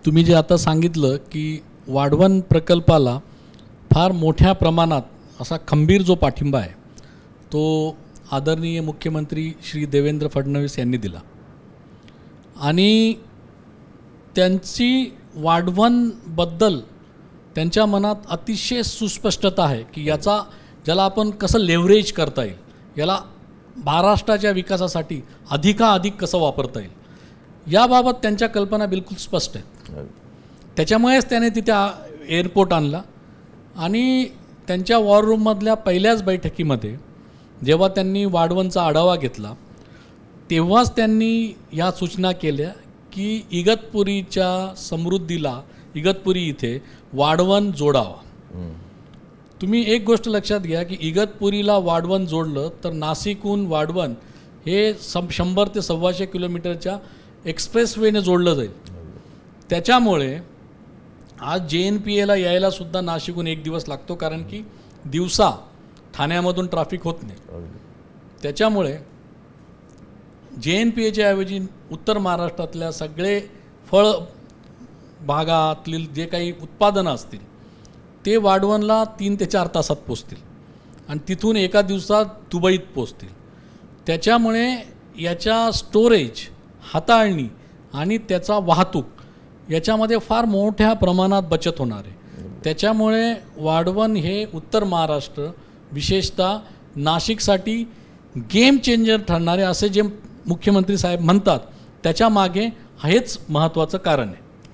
तुम्ही जे आता सांगितलं की वाढवण प्रकल्पाला फार मोठ्या प्रमाणात असा खंबीर जो पाठिंबा आहे तो आदरणीय मुख्यमंत्री श्री देवेंद्र फडणवीस यांनी दिला आणि त्यांची वाढवणबद्दल त्यांच्या मनात अतिशय सुस्पष्टता आहे की याचा ज्याला आपण कसं लेव्हरेज करता येईल, याला महाराष्ट्राच्या विकासासाठी अधिकाधिक कसं वापरता येईल याबाबत त्यांच्या कल्पना बिलकुल स्पष्ट आहेत. त्याच्यामुळेच त्याने तिथे एअरपोर्ट आणला आणि त्यांच्या वॉर रूममधल्या पहिल्याच बैठकीमध्ये जेव्हा त्यांनी वाढवणचा आढावा घेतला तेव्हाच त्यांनी या सूचना केल्या की इगतपुरीच्या समृद्धीला इगतपुरी इथे वाढवण जोडावा. तुम्ही एक गोष्ट लक्षात घ्या की इगतपुरीला वाढवण जोडलं तर नाशिकहून वाढवण हे 100 ते 125 किलोमीटरच्या एक्सप्रेसवेने जोडलं जाईल. त्याच्यामुळे आज JNPAला यायला सुद्धा नाशिकहून एक दिवस लागतो, कारण की दिवसा ठाण्यामधून ट्रॅफिक होत नाही. त्याच्यामुळे JNPAच्या ऐवजी उत्तर महाराष्ट्रातल्या सगळे फळ भागातील जे काही उत्पादनं असतील ते वाढवणला 3 ते 4 तासात पोचतील आणि तिथून एका दिवसात दुबईत पोचतील. त्याच्यामुळे याच्या स्टोरेज, हाताळणी आणि त्याचा वाहतूक याच्यामध्ये फार मोठ्या प्रमाणात बचत होणार आहे. त्याच्यामुळे वाढवण हे उत्तर महाराष्ट्र विशेषतः नाशिकसाठी गेम चेंजर ठरणारे असे जे मुख्यमंत्री साहेब म्हणतात त्याच्या मागे हेच महत्त्वाचं कारण आहे.